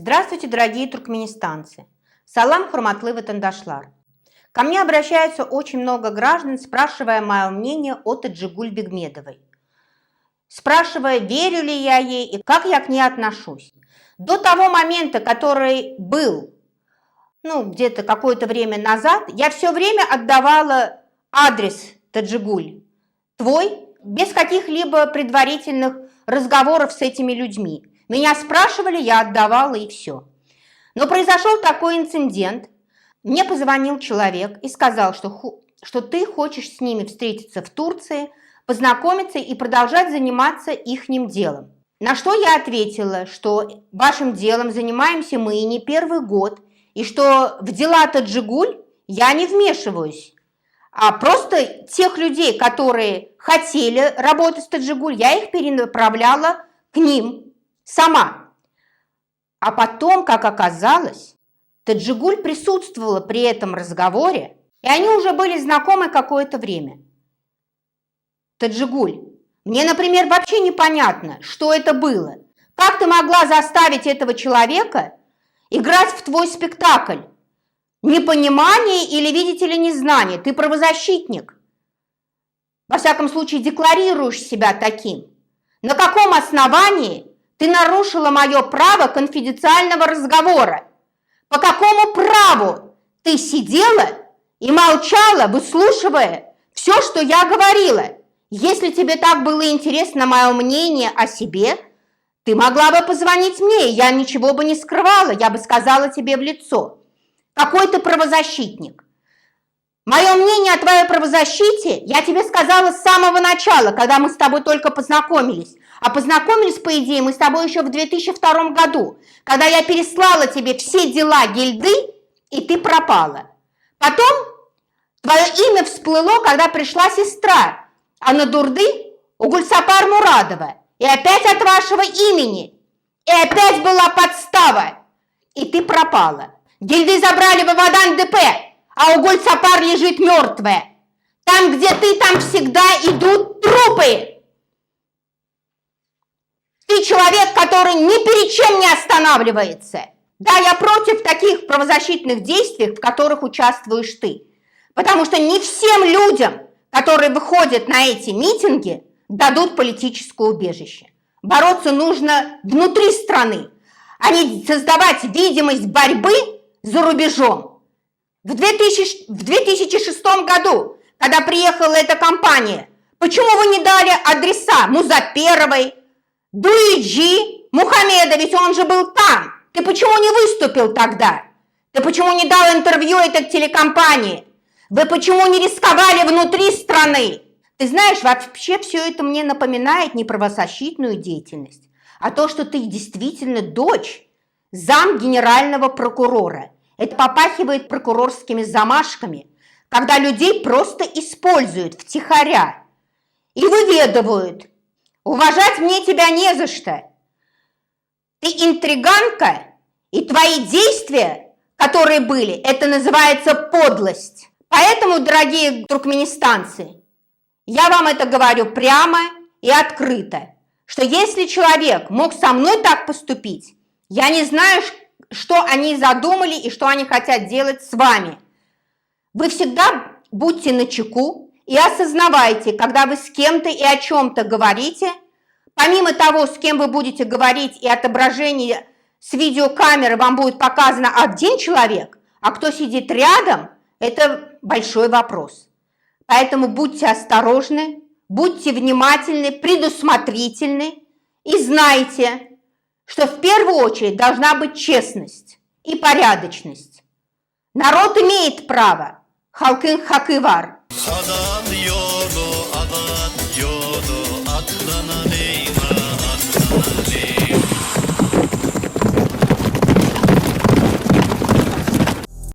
Здравствуйте, дорогие туркменистанцы! Салам, хурматлы ватандашлар! Ко мне обращаются очень много граждан, спрашивая мое мнение о Таджигуль Бегмедовой. Спрашивая, верю ли я ей и как я к ней отношусь. До того момента, который был, где-то какое-то время назад, я все время отдавала адрес Таджигуль твой, без каких-либо предварительных разговоров с этими людьми. Меня спрашивали, я отдавала и все. Но произошел такой инцидент. Мне позвонил человек и сказал, что ты хочешь с ними встретиться в Турции, познакомиться и продолжать заниматься ихним делом. На что я ответила, что вашим делом занимаемся мы и не первый год, и что в дела Таджигуль я не вмешиваюсь, а просто тех людей, которые хотели работать с Таджигуль, я их перенаправляла к ним сама. А потом, как оказалось, Таджигуль присутствовала при этом разговоре, и они уже были знакомы какое-то время. Таджигуль, мне, например, вообще непонятно, что это было. Как ты могла заставить этого человека играть в твой спектакль? Непонимание или, видите ли, незнание? Ты правозащитник. Во всяком случае, декларируешь себя таким. На каком основании ты нарушила мое право конфиденциального разговора? По какому праву ты сидела и молчала, выслушивая все, что я говорила? Если тебе так было интересно мое мнение о себе, ты могла бы позвонить мне, я ничего бы не скрывала, я бы сказала тебе в лицо. Какой ты правозащитник? Мое мнение о твоей правозащите я тебе сказала с самого начала, когда мы с тобой только познакомились. А познакомились, по идее, мы с тобой еще в 2002 году, когда я переслала тебе все дела гильды, и ты пропала. Потом твое имя всплыло, когда пришла сестра Анадурды Угульсапар Мурадова. И опять от вашего имени. И опять была подстава. И ты пропала. Гильды забрали в Авадан ДП, а Угульсапар лежит мертвая. Там, где ты, там всегда идут трупы. Ты человек, который ни перед чем не останавливается. Да, я против таких правозащитных действий, в которых участвуешь ты. Потому что не всем людям, которые выходят на эти митинги, дадут политическое убежище. Бороться нужно внутри страны, а не создавать видимость борьбы за рубежом. В 2006 году, когда приехала эта компания, почему вы не дали адреса Музаперовой, Дуиджи, Мухаммеда, ведь он же был там. Ты почему не выступил тогда? Ты почему не дал интервью этой телекомпании? Вы почему не рисковали внутри страны? Ты знаешь, вообще все это мне напоминает не правозащитную деятельность, а то, что ты действительно дочь зам генерального прокурора. Это попахивает прокурорскими замашками, когда людей просто используют втихаря и выведывают. Уважать мне тебя не за что. Ты интриганка, и твои действия, которые были, это называется подлость. Поэтому, дорогие туркменистанцы, я вам это говорю прямо и открыто, что если человек мог со мной так поступить, я не знаю, что они задумали и что они хотят делать с вами. Вы всегда будьте начеку и осознавайте, когда вы с кем-то и о чем-то говорите, помимо того, с кем вы будете говорить и отображение с видеокамеры вам будет показано один человек, а кто сидит рядом, это большой вопрос. Поэтому будьте осторожны, будьте внимательны, предусмотрительны и знайте, что в первую очередь должна быть честность и порядочность. Народ имеет право. Халкын хакы var.